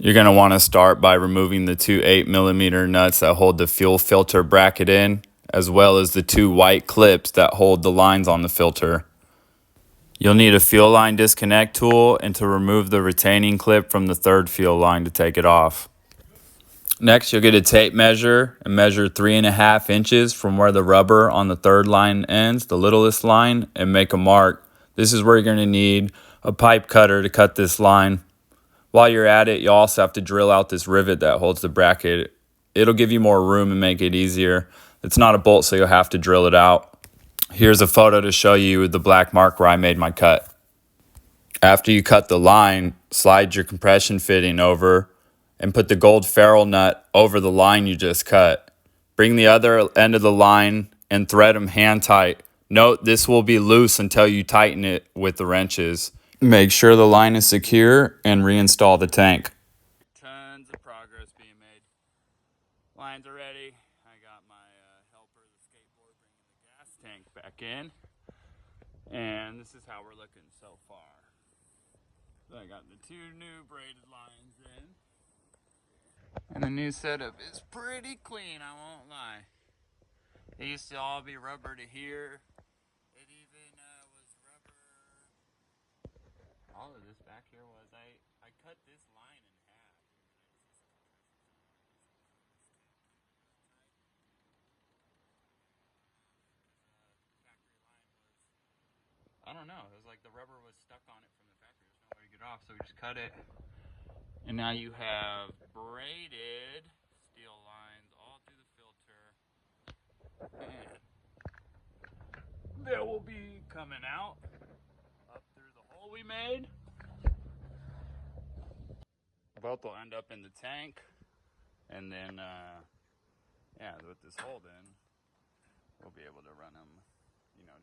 You're going to want to start by removing the two 8mm nuts that hold the fuel filter bracket in, as well as the two white clips that hold the lines on the filter. You'll need a fuel line disconnect tool and to remove the retaining clip from the third fuel line to take it off. Next, you'll get a tape measure and measure 3.5 inches from where the rubber on the third line ends, the littlest line, and make a mark. This is where you're going to need a pipe cutter to cut this line. While you're at it, you also have to drill out this rivet that holds the bracket. It'll give you more room and make it easier. It's not a bolt, so you'll have to drill it out. Here's a photo to show you the black mark where I made my cut. After you cut the line, slide your compression fitting over and put the gold ferrule nut over the line you just cut. Bring the other end of the line and thread them hand tight. Note this will be loose until you tighten it with the wrenches. Make sure the line is secure and reinstall the tank. Tons of progress being made. Lines are ready. I got my helper, the skateboard, bringing the gas tank back in. And this is how we're looking so far. So I got the two new braided lines in. And the new setup is pretty clean, I won't lie. They used to all be rubber to here. It even was rubber. All of this back here was, I cut this line in half. I don't know, it was like the rubber was stuck on it from the factory. There's no way to get it off, so we just cut it. And now you have braided steel lines all through the filter. And they will be coming out up through the hole we made. Both will end up in the tank. And then, yeah, with this hole then, we'll be able to run them,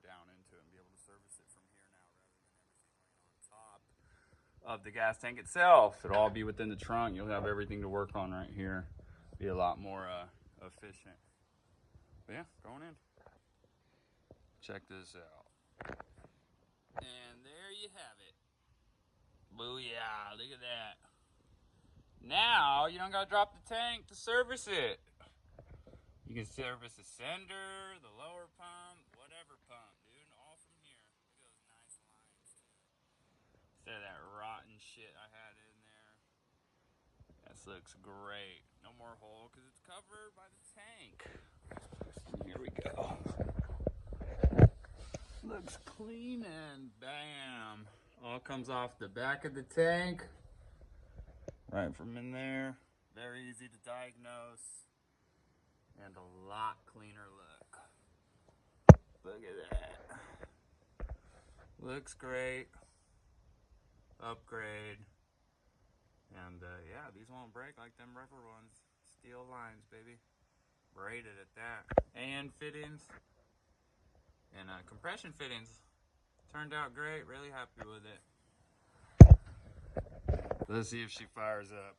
down into it and be able to service it from here now rather than everything laying on top of the gas tank itself. It'll all be within the trunk. You'll have everything to work on right here. Be a lot more efficient. But yeah, going in. Check this out. And there you have it. Booyah, look at that. Now, you don't gotta drop the tank to service it. You can service the sender, the lower pump, whatever pump, dude. All from here. Look at those nice lines, too. Instead of that rotten shit I had in there. This looks great. No more hole because it's covered by the tank. Here we go. Looks clean and bam. All comes off the back of the tank. Right from in there. Very easy to diagnose. And a lot cleaner look. Look at that. Looks great. Upgrade. And yeah, these won't break like them rubber ones. Steel lines, baby. Braided at that. And fittings. And compression fittings. Turned out great. Really happy with it. Let's see if she fires up.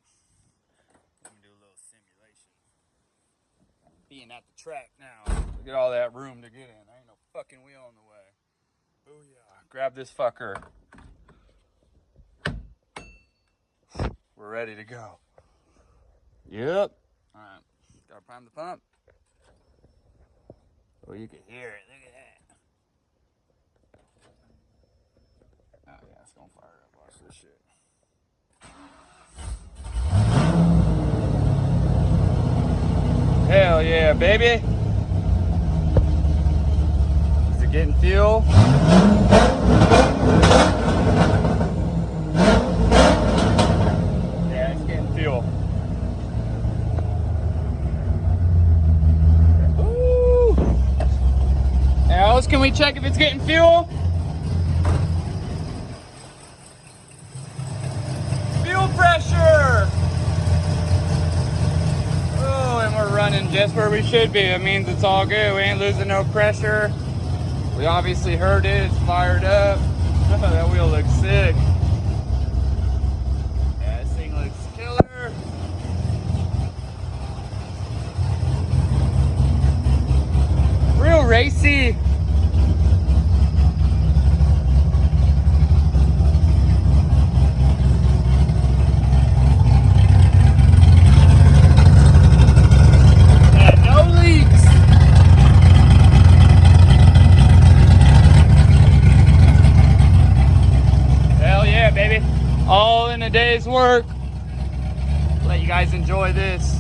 Let me do a little simulation. Being at the track now. Look at all that room to get in. There ain't no fucking wheel in the way. Booyah. Grab this fucker. We're ready to go. Yep. Alright. Gotta prime the pump. Oh, you can hear it. Look at that. Oh, yeah. It's gonna fire up. Watch this shit. Hell yeah, baby. Is it getting fuel? Yeah, it's getting fuel. Ooh. Alice, can we check if it's getting fuel? Fuel pressure! We're running just where we should be. It means it's all good. We ain't losing no pressure. We obviously heard it. It's fired up. That wheel looks sick. Yeah, this thing looks killer. Real racy. All in a day's work. Let you guys enjoy this.